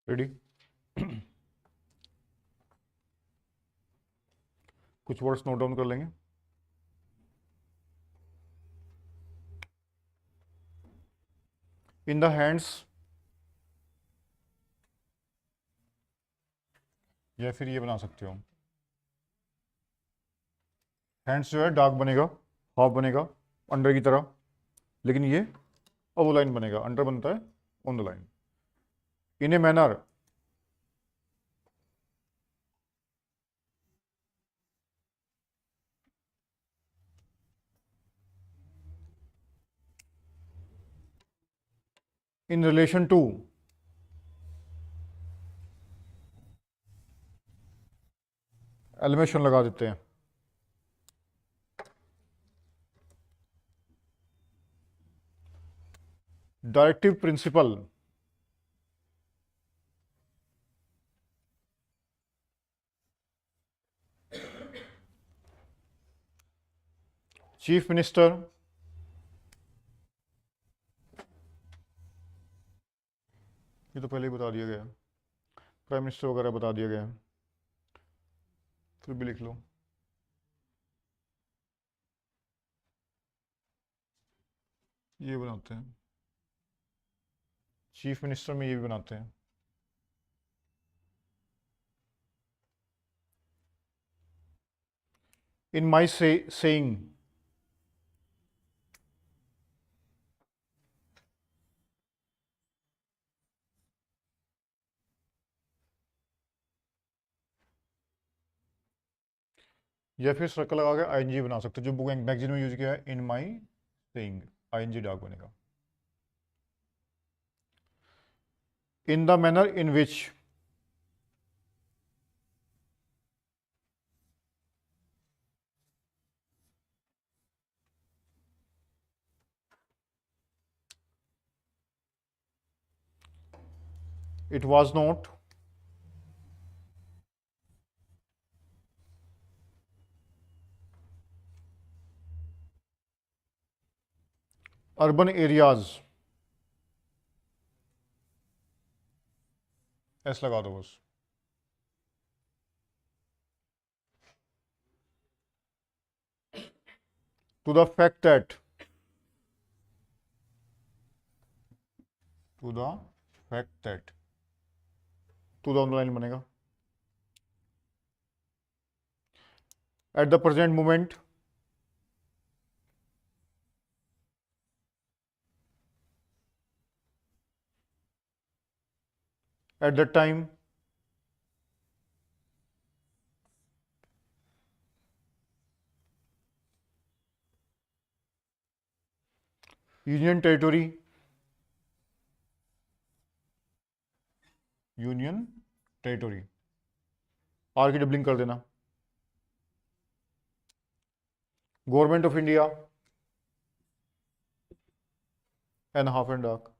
Ready? कुछ words note down कर लेंगे। इन द हैंड्स, या फिर ये बना सकते हो, हैंड्स जो है डार्क बनेगा, हाफ बनेगा अंडर की तरह, लेकिन ये अब लाइन बनेगा, अंडर बनता है on the line. In a manner, in relation to, elimination लगा देते हैं। डायरेक्टिव प्रिंसिपल, चीफ मिनिस्टर, ये तो पहले ही बता दिया गया है, प्राइम मिनिस्टर वगैरह बता दिया गया है, फिर भी लिख लो। ये बनाते हैं, चीफ मिनिस्टर में ये भी बनाते हैं। इन माई सेइंग, या फिर सर्कल लगा के आईएनजी बना सकते हो, जो बुक मैगजीन में यूज किया है, in my saying, ING dark बनेगा। In the manner in which, it was not urban areas, S लगा दो बस। To the fact that, to the fact that, to the online बनेगा। At the present moment, at the time, union territory, union territory, are की doubling कर देना। Government of India, an half and dark.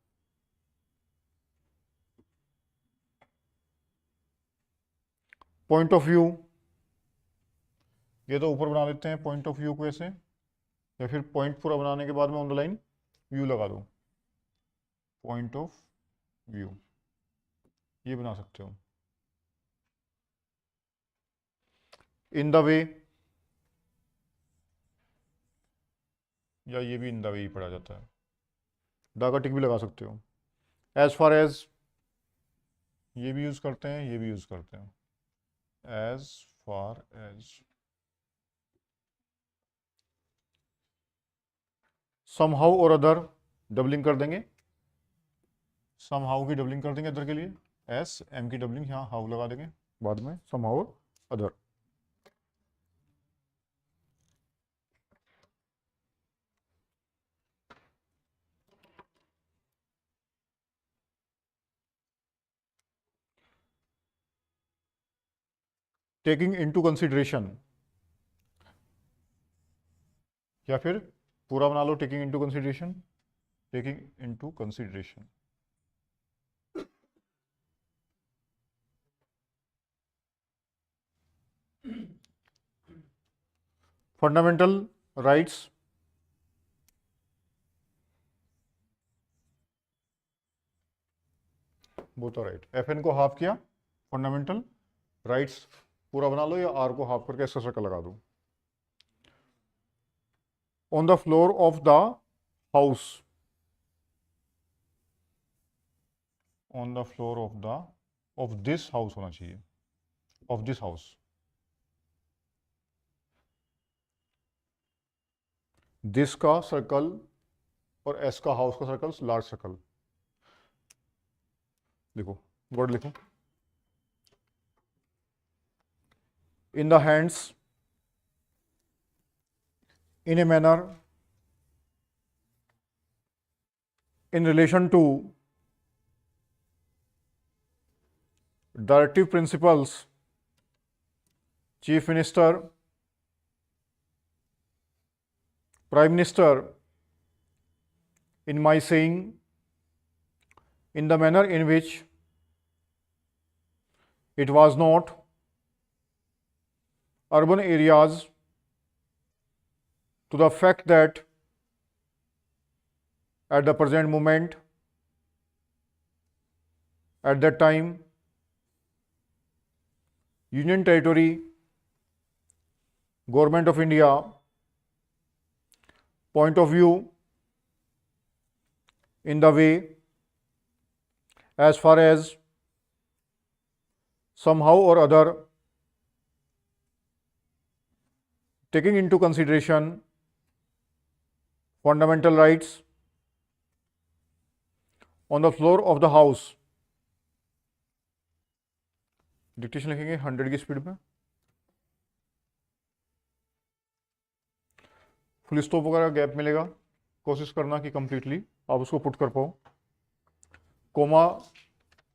Point of view, ये तो ऊपर बना देते हैं पॉइंट ऑफ व्यू को ऐसे, या फिर पॉइंट पूरा बनाने के बाद में ऑन द लाइन व्यू लगा दो, पॉइंट ऑफ व्यू, ये बना सकते हो। इन द वे, या ये भी इन द वे ही पढ़ा जाता है, डाका टिक भी लगा सकते हो। एज फार एज, ये भी यूज करते हैं, ये भी यूज करते हैं, एज फार एज। समहाउ और अदर, डबलिंग कर देंगे, समहाउ की डबलिंग कर देंगे अदर के लिए, एस, एम की डबलिंग यहाँ हाउ लगा देंगे बाद में, समहाउ और अदर। टेकिंग इनटू कंसिडरेशन, या फिर पूरा बना लो, taking into consideration, taking into consideration. Fundamental rights, both are right. F N को हाफ किया, फंडामेंटल राइट्स पूरा बना लो, या आर को हाफ करके इसका सर्कल लगा दो। On the floor of the house, on the floor of this house होना चाहिए, ऑफ दिस हाउस। दिस का सर्कल और एस का हाउस का सर्कल, लार्ज सर्कल। देखो वर्ड लिखो, in the hands, in a manner, in relation to directive principles, chief minister, prime minister, in my saying, in the manner in which it was not urban areas, to the fact that at the present moment, at that time, Union Territory, Government of India, point of view, in the way, as far as somehow or other, taking into consideration fundamental rights, on the floor of the house। Dictation लिखेंगे 100 की speed में, full stop वगैरह gap मिलेगा, कोशिश करना कि completely आप उसको पुट कर पाओ। कोमा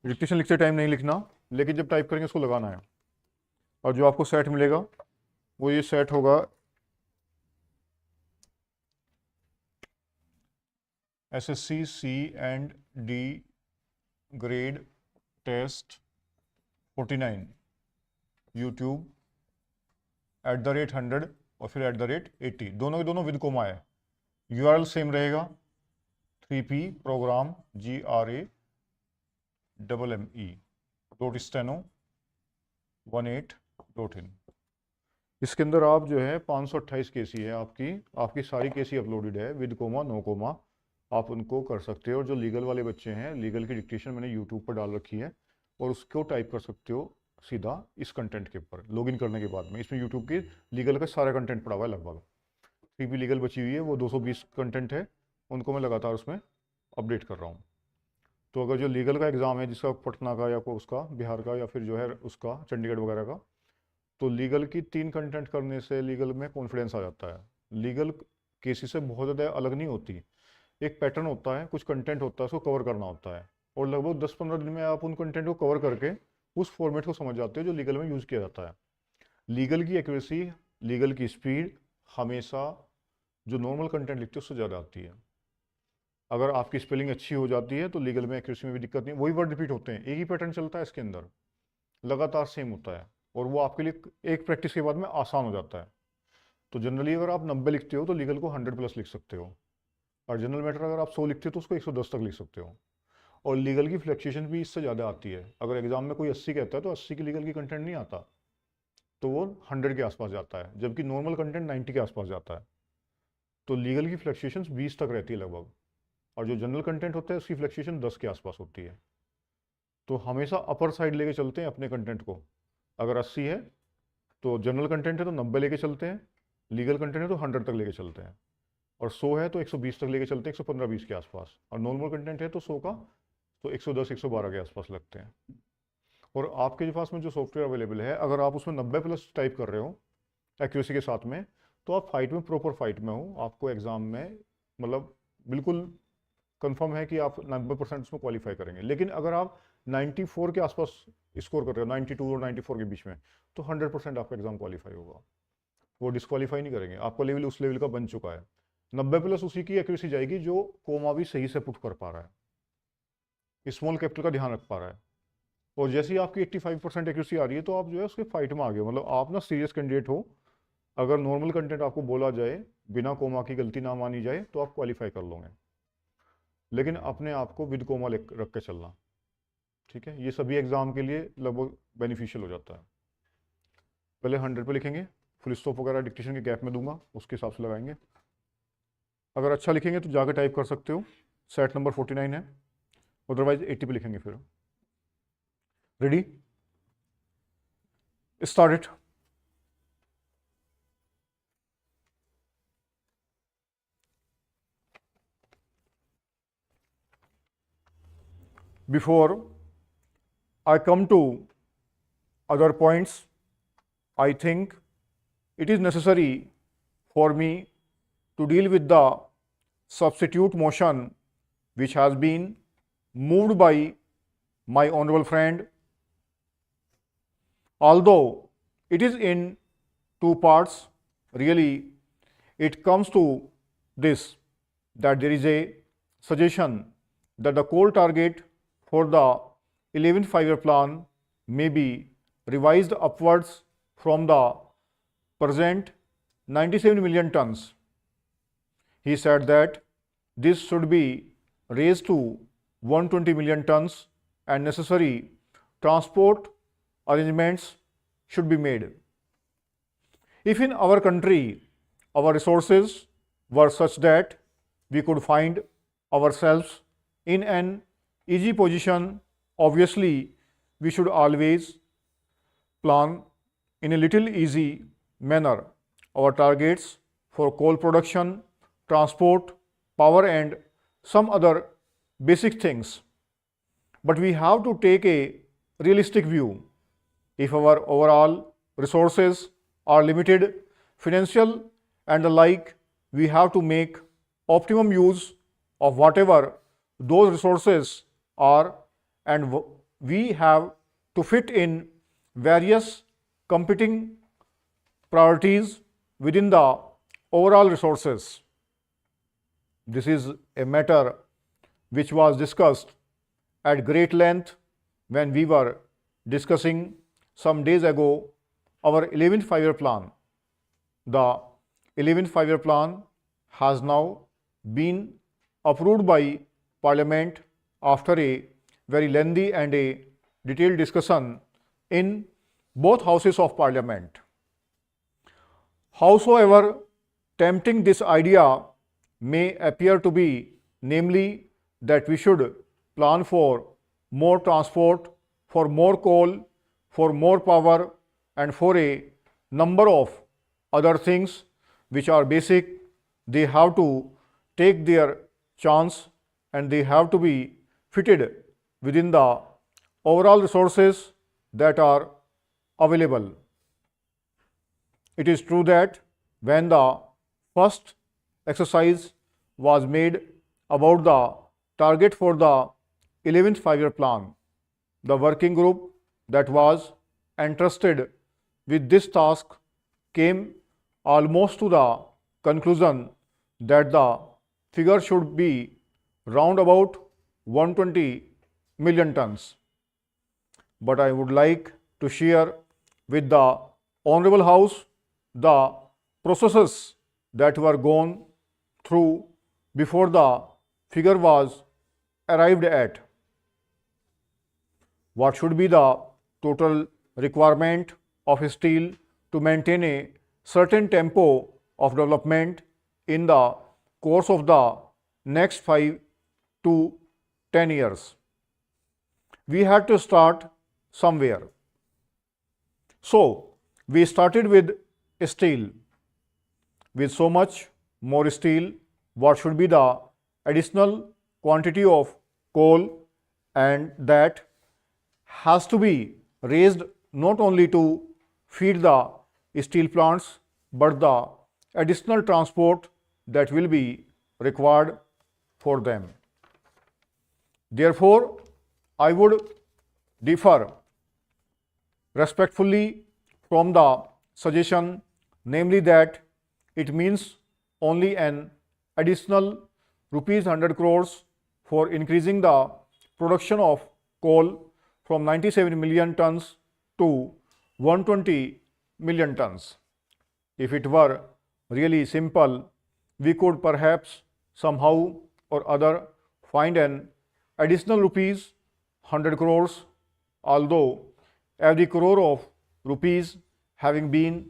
डिक्टेशन लिखते टाइम नहीं लिखना, लेकिन जब टाइप करेंगे उसको लगाना है। और जो आपको सेट मिलेगा वो ये सेट होगा SSC C and D grade test 49 YouTube @100 और फिर @80, दोनों के दोनों विद कोमा है। URL सेम रहेगा, 3p प्रोग्राम GRAMME.steno18.in। इसके अंदर आप जो है 528 केसी है, आपकी सारी केसी अपलोडेड है विद कोमा नो कोमा, आप उनको कर सकते हो। और जो लीगल वाले बच्चे हैं, लीगल की डिक्टेशन मैंने यूट्यूब पर डाल रखी है और उसको टाइप कर सकते हो सीधा इस कंटेंट के ऊपर लॉगिन करने के बाद में। इसमें यूट्यूब के लीगल का सारा कंटेंट पड़ा हुआ है लगभग। 3p लीगल बची हुई है, वो 220 कंटेंट है, उनको मैं लगातार उसमें अपडेट कर रहा हूँ। तो अगर जो लीगल का एग्ज़ाम है जिसका पटना का या कोई उसका बिहार का या फिर जो है उसका चंडीगढ़ वगैरह का, तो लीगल की 3 कंटेंट करने से लीगल में कॉन्फिडेंस आ जाता है। लीगल केसेस से बहुत ज़्यादा अलग नहीं होती, एक पैटर्न होता है, कुछ कंटेंट होता है, उसको कवर करना होता है, और लगभग 10-15 दिन में आप उन कंटेंट को कवर करके उस फॉर्मेट को समझ जाते हो जो लीगल में यूज़ किया जाता है। लीगल की एक्यूरेसी, लीगल की स्पीड हमेशा जो नॉर्मल कंटेंट लिखते हो उससे ज़्यादा आती है। अगर आपकी स्पेलिंग अच्छी हो जाती है तो लीगल में एक्यूरेसी में भी दिक्कत नहीं, वही वर्ड रिपीट होते हैं, एक ही पैटर्न चलता है इसके अंदर, लगातार सेम होता है, और वो आपके लिए एक प्रैक्टिस के बाद में आसान हो जाता है। तो जनरली अगर आप 90 लिखते हो तो लीगल को 100+ लिख सकते हो, और जनरल मैटर अगर आप 100 लिखते हो तो उसको 110 तक लिख सकते हो। और लीगल की फ्लक्चुएशन भी इससे ज़्यादा आती है। अगर एग्जाम में कोई 80 कहता है तो 80 की लीगल की कंटेंट नहीं आता, तो वो 100 के आसपास जाता है, जबकि नॉर्मल कंटेंट 90 के आसपास जाता है। तो लीगल की फ्लक्चुएशन 20 तक रहती है लगभग, और जो जनरल कंटेंट होता है उसकी फ्लक्चुएशन 10 के आसपास होती है। तो हमेशा अपर साइड लेके चलते हैं अपने कंटेंट को। अगर 80 है तो जनरल कंटेंट है तो 90 लेके चलते हैं, लीगल कंटेंट है तो 100 तक लेके चलते हैं, और 100 है तो 120 तक लेके चलते हैं, 115-20 के आसपास, और नॉर्मल कंटेंट है तो 100 का तो 110-112 के आसपास लगते हैं। और आपके पास में जो सॉफ्टवेयर अवेलेबल है, अगर आप उसमें 90+ टाइप कर रहे हो एक्यूरेसी के साथ में, तो आप फाइट में, प्रॉपर फाइट में हो, आपको एग्जाम में मतलब बिल्कुल कंफर्म है कि आप 90% उसमें क्वालिफाई करेंगे। लेकिन अगर आप 94 के आसपास स्कोर कर रहे हो, 92 और 94 के बीच में, तो 100% आपका एग्जाम क्वालिफाई होगा, वो डिस्क्वालीफाई नहीं करेंगे। आपका लेवल उस लेवल का बन चुका है। 90+ उसी की एक्यूरेसी जाएगी जो कोमा भी सही से पुट कर पा रहा है, स्मॉल कैपिटल का ध्यान रख पा रहा है। और जैसे ही आपकी 85% एक्यूरेसी आ रही है तो आप जो है उसके फाइट में आ गए, मतलब आप ना सीरियस कैंडिडेट हो। अगर नॉर्मल कंटेंट आपको बोला जाए, बिना कोमा की गलती ना मानी जाए, तो आप क्वालिफाई कर लोगे। लेकिन अपने आप को विद कोमा रख के चलना। ठीक है, ये सभी एग्जाम के लिए लगभग बेनिफिशियल हो जाता है। पहले 100 पे लिखेंगे, फुल स्टॉप वगैरह डिक्टेशन के गैप में दूंगा, उसके हिसाब से लगाएंगे। अगर अच्छा लिखेंगे तो जाकर टाइप कर सकते हो, सेट नंबर 49 है, अदरवाइज 80 पे लिखेंगे। फिर ready, start it. Before I come to other points, I think it is necessary for me to deal with the substitute motion which has been moved by my honorable friend. Although it is in two parts, really it comes to this, that there is a suggestion that the goal target for the 11th 5-year plan may be revised upwards from the present 97 million tons. He said that this should be raised to 120 million tons and necessary transport arrangements should be made. If in our country our resources were such that we could find ourselves in an easy position, obviously we should always plan in a little easy manner our targets for coal production, transport, power and some other basic things. But we have to take a realistic view. If our overall resources are limited, financial and the like, we have to make optimum use of whatever those resources are, and we have to fit in various competing priorities within the overall resources. This is a matter which was discussed at great length when we were discussing some days ago our 11th 5-year plan. The 11th 5-year plan has now been approved by Parliament after a very lengthy and a detailed discussion in both houses of Parliament. Howsoever tempting this idea may appear to be, namely that we should plan for more transport, for more coal, for more power and for a number of other things which are basic, they have to take their chance and they have to be fitted within the overall resources that are available. It is true that when the first exercise was made about the target for the 11th 5-year plan, the working group that was entrusted with this task came almost to the conclusion that the figure should be round about 120 million tons. But I would like to share with the Honorable House the processes that were gone through before the figure was arrived at. What should be the total requirement of steel to maintain a certain tempo of development in the course of the next 5 to 10 years? We had to start somewhere. So we started with steel. With so much more steel, what should be the additional quantity of coal, and that has to be raised not only to feed the steel plants but the additional transport that will be required for them. Therefore, I would differ respectfully from the suggestion, namely that it means only an additional rupees 100 crores for increasing the production of coal from 97 million tons to 120 million tons. If it were really simple, we could perhaps somehow or other find an additional rupees 100 crores, although every crore of rupees having been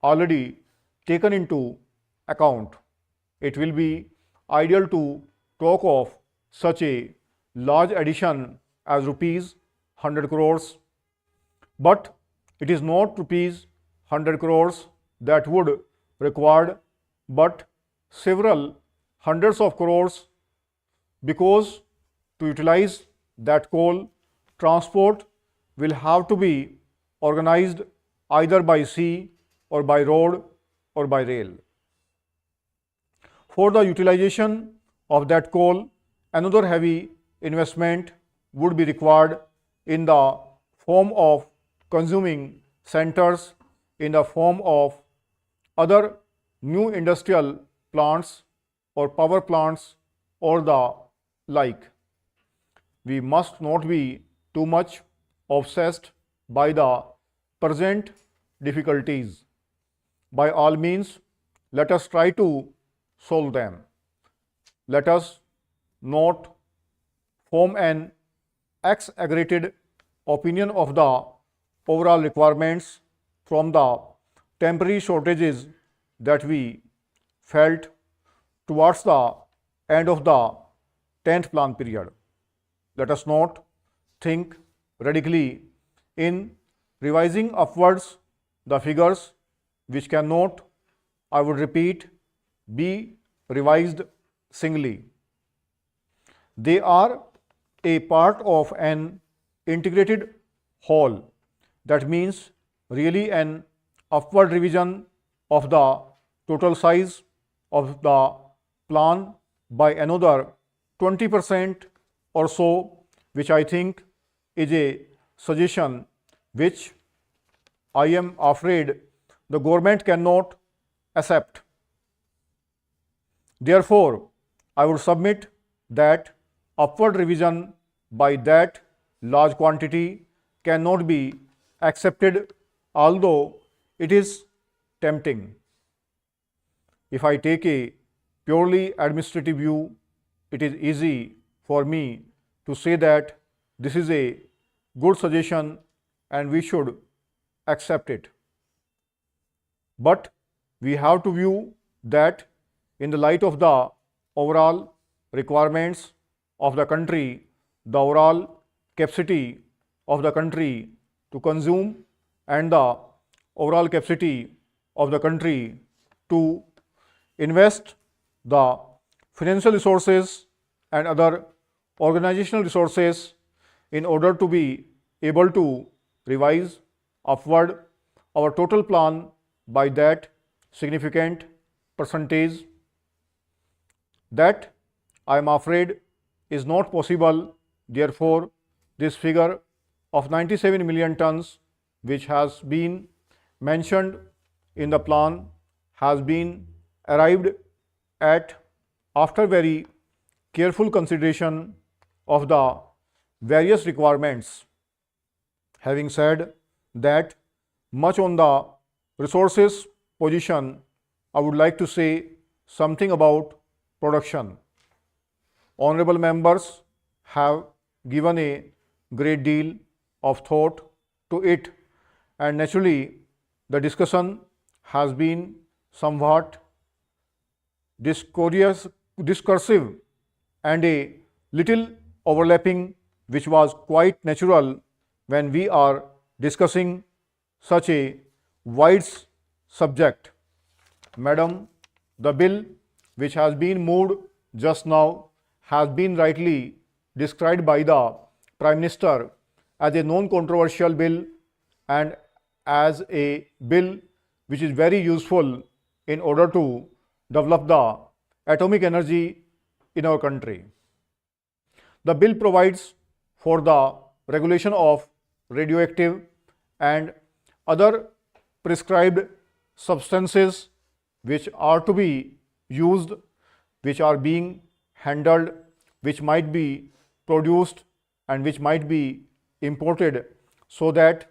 already taken into account, it will be ideal to talk of such a large addition as rupees 100 crores. But it is not rupees 100 crores that would require, but several hundreds of crores, because to utilize that coal, transport will have to be organized either by sea or by road or by rail. For the utilization of that coal, another heavy investment would be required in the form of consuming centers, in the form of other new industrial plants or power plants or the like. We must not be too much obsessed by the present difficulties. By all means, let us try to solve them. Let us not form an exaggerated opinion of the overall requirements from the temporary shortages that we felt towards the end of the 10th plan period. Let us not think radically in revising upwards the figures which cannot, I would repeat, be revised singly. They are a part of an integrated whole. That means really an upward revision of the total size of the plan by another 20% or so, which I think is a suggestion which I am afraid the government cannot accept. Therefore, I would submit that upward revision by that large quantity cannot be accepted, although it is tempting. If I take a purely administrative view, it is easy for me to say that this is a good suggestion and we should accept it. But we have to view that in the light of the overall requirements of the country, the overall capacity of the country to consume and the overall capacity of the country to invest the financial resources and other organizational resources in order to be able to revise upward our total plan by that significant percentage. That I am afraid is not possible. Therefore, this figure of 97 million tons which has been mentioned in the plan has been arrived at after very careful consideration of the various requirements. Having said that much on the resources position, I would like to say something about production. Honorable members have given a great deal of thought to it, and naturally the discussion has been somewhat discursive and a little overlapping, which was quite natural when we are discussing such a wide subject. Madam, the bill which has been moved just now has been rightly described by the Prime Minister as a non-controversial bill and as a bill which is very useful in order to develop the atomic energy in our country. The bill provides for the regulation of radioactive and other prescribed substances which are to be used, which are being handled, which might be produced and which might be imported, so that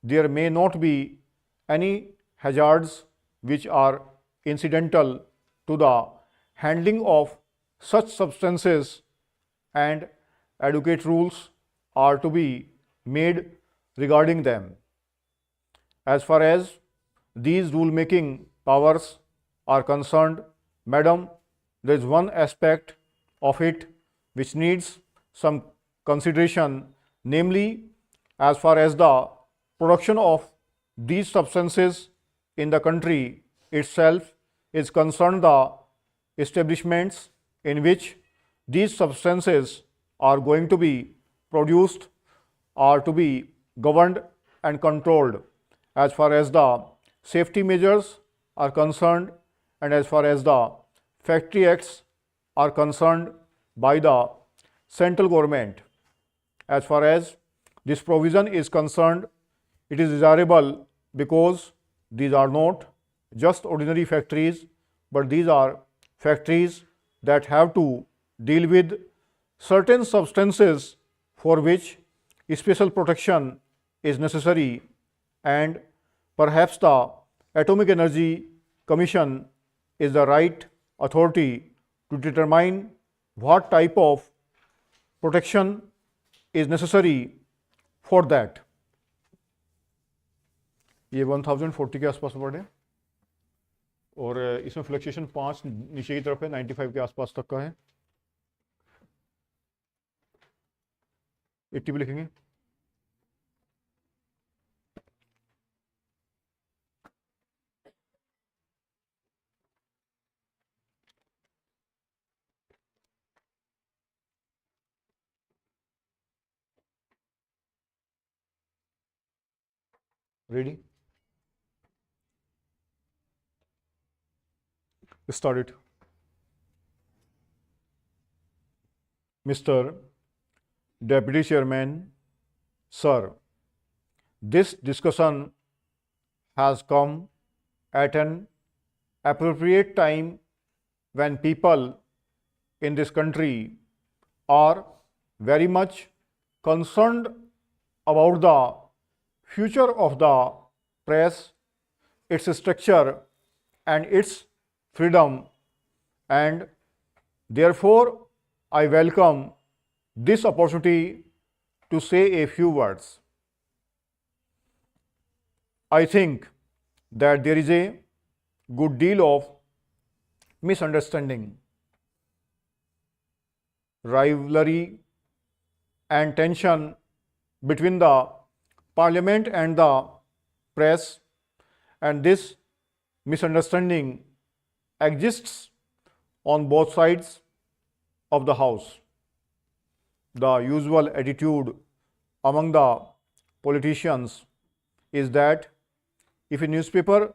there may not be any hazards which are incidental to the handling of such substances, and adequate rules are to be made regarding them. As far as these rule-making powers are concerned, madam, there is one aspect of it which needs some consideration, namely, as far as the production of these substances in the country itself is concerned, the establishments in which these substances are going to be produced are to be governed and controlled as far as the safety measures are concerned and as far as the factory acts are concerned by the central government. As far as this provision is concerned, it is desirable because these are not just ordinary factories, but these are factories that have to deal with certain substances for which special protection is necessary, and perhaps the Atomic Energy Commission is the right authority to determine what type of protection is necessary for that. ये 1040 के आसपास word है और इसमें fluctuation 5 नीचे की तरफ है, 95 के आसपास तक का है. 80 भी लिखेंगे. Ready? Start it. Mr. Deputy Chairman, sir, this discussion has come at an appropriate time when people in this country are very much concerned about the future of the press, its structure and its freedom, and therefore I welcome this opportunity to say a few words. I think that there is a good deal of misunderstanding, rivalry and tension between the Parliament and the press, and this misunderstanding exists on both sides of the house. The usual attitude among the politicians is that if a newspaper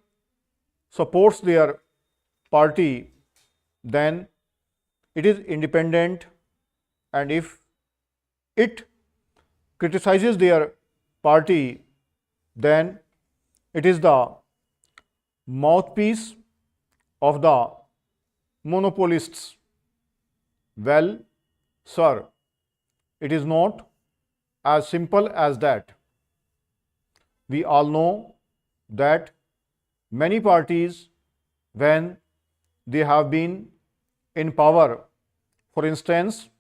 supports their party, then it is independent, and if it criticizes their party, then it is the mouthpiece of the monopolists. Well, sir, it is not as simple as that. We all know that many parties, when they have been in power, for instance,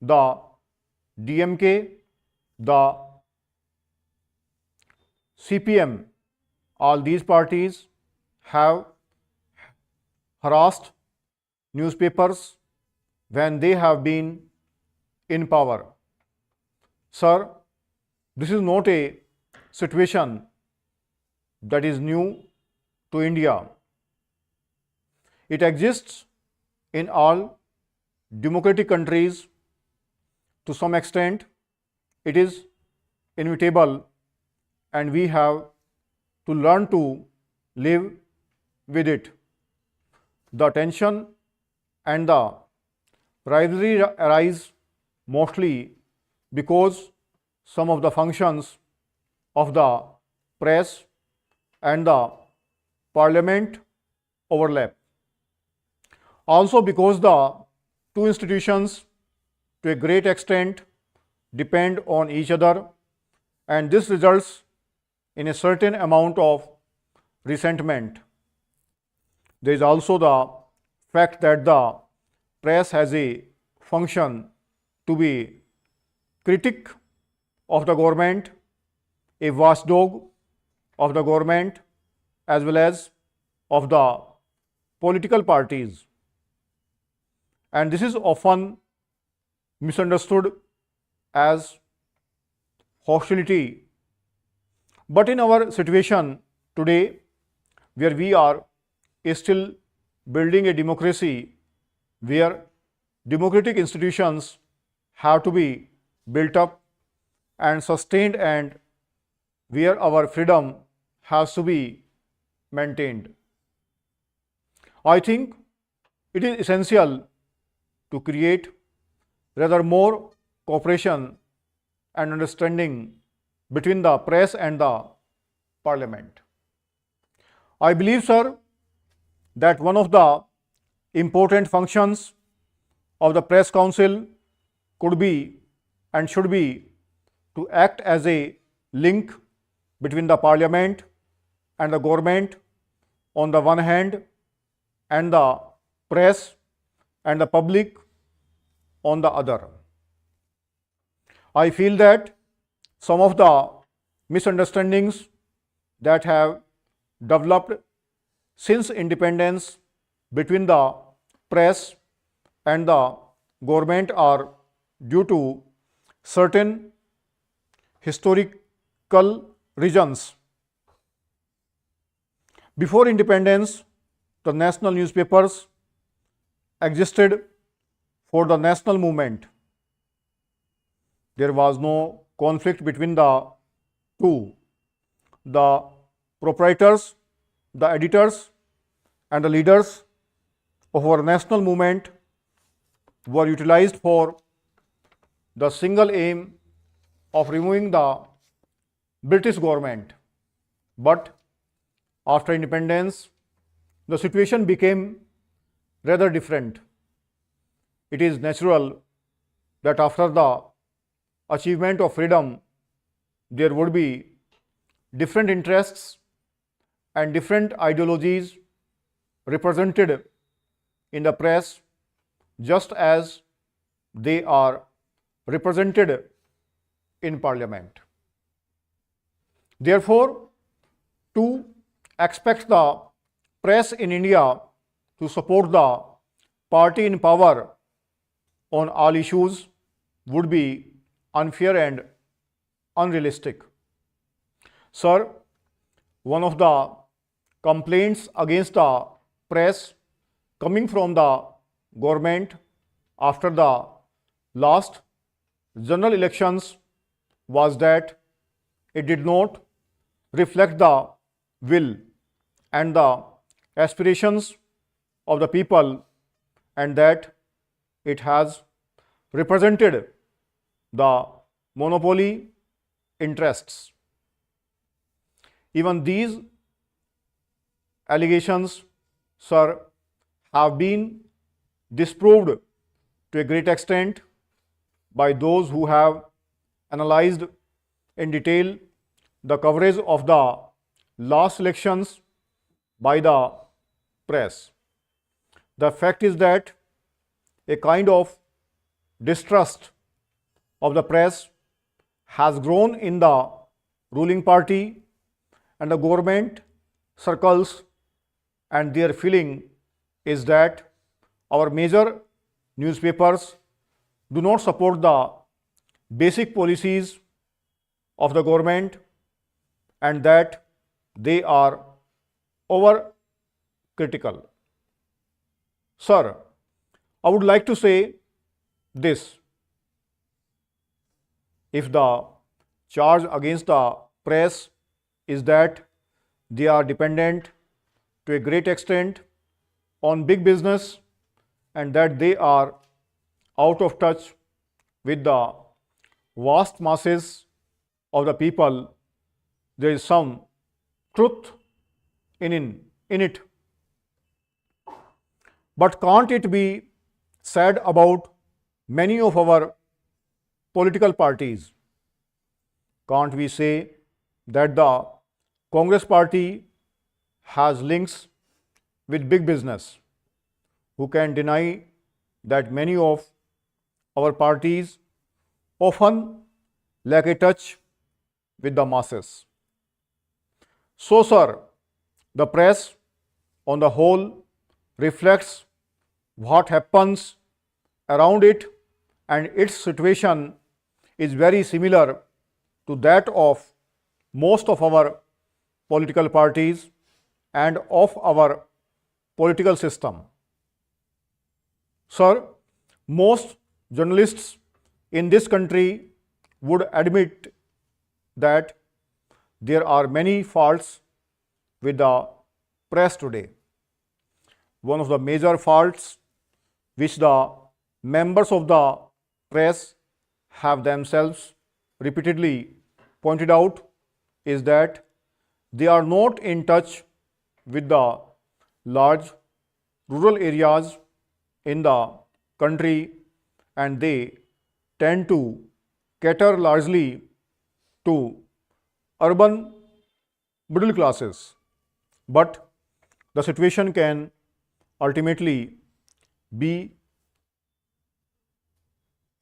the DMK, the CPM, all these parties have harassed newspapers when they have been in power. Sir, this is not a situation that is new to India. It exists in all democratic countries. To some extent, it is inevitable, and we have to learn to live with it. The tension and the rivalry arise mostly because some of the functions of the press and the parliament overlap. Also because the two institutions to a great extent depend on each other, and this results in a certain amount of resentment. There is also the fact that the press has a function to be critic of the government, a watchdog of the government, as well as of the political parties. And this is often misunderstood as hostility. But in our situation today, where we are still building a democracy, where democratic institutions have to be built up and sustained, and where our freedom has to be maintained, I think it is essential to create rather more cooperation and understanding between the press and the parliament. I believe, sir, that one of the important functions of the press council could be and should be to act as a link between the parliament and the government on the one hand, and the press and the public on the other. I feel that some of the misunderstandings that have developed since independence between the press and the government are due to certain historical reasons. Before independence, the national newspapers existed for the national movement. There was no conflict between the two. The proprietors, the editors, and the leaders of our national movement were utilized for the single aim of removing the British government. But after independence, the situation became rather different. It is natural that after the achievement of freedom, there would be different interests and different ideologies represented in the press, just as they are represented in parliament. Therefore, to expect the press in India to support the party in power on all issues would be unfair and unrealistic. Sir, one of the complaints against the press coming from the government after the last general elections was that it did not reflect the will and the aspirations of the people, and that it has represented the monopoly interests. Even these allegations, sir, have been disproved to a great extent by those who have analyzed in detail the coverage of the last elections by the press. The fact is that a kind of distrust of the press has grown in the ruling party and the government circles, and their feeling is that our major newspapers do not support the basic policies of the government, and that they are over critical. Sir, I would like to say this: if the charge against the press is that they are dependent to a great extent on big business and that they are out of touch with the vast masses of the people, there is some truth in it. But can't it be said about many of our political parties? Can't we say that the Congress party has links with big business? Who can deny that many of our parties often lack a touch with the masses. So, sir, the press on the whole reflects what happens around it, and its situation is very similar to that of most of our political parties and of our political system. Sir, most journalists in this country would admit that there are many faults with the press today. One of the major faults which the members of the press have themselves repeatedly pointed out is that they are not in touch with the large rural areas in the country, and they tend to cater largely to urban middle classes. But the situation can ultimately be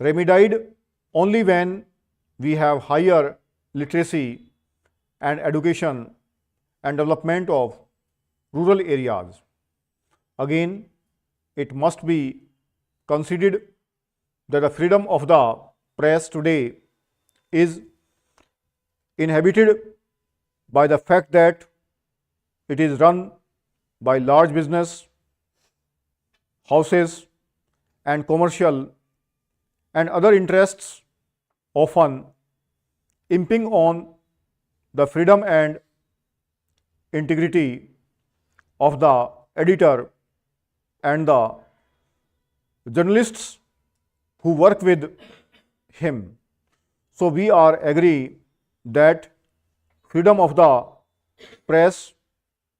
remedied only when we have higher literacy and education and development of rural areas. Again, it must be considered that the freedom of the press today is inhibited by the fact that it is run by large business houses and commercial and other interests, often impinging on the freedom and integrity of the editor and the journalists who work with him. So, we are agree that freedom of the press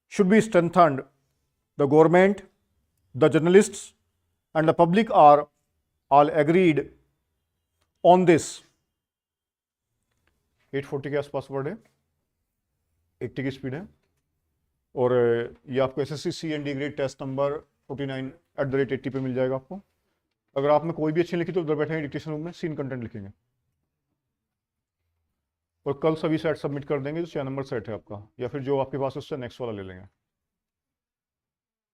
should be strengthened. The government, the journalists and the public are all agreed on this. 840 के आसपास word है, 80 की speed है, और ये आपको SSC C D test number 49@80 पे मिल जाएगा आपको। अगर आप में कोई भी अच्छी लिखी तो उधर बैठेंगे डिक्टेशन रूम में, सीन कंटेंट लिखेंगे और कल सभी सेट सबमिट कर देंगे जो 6 नंबर सेट है आपका, या फिर जो आपके पास उससे नेक्स्ट वाला ले लेंगे।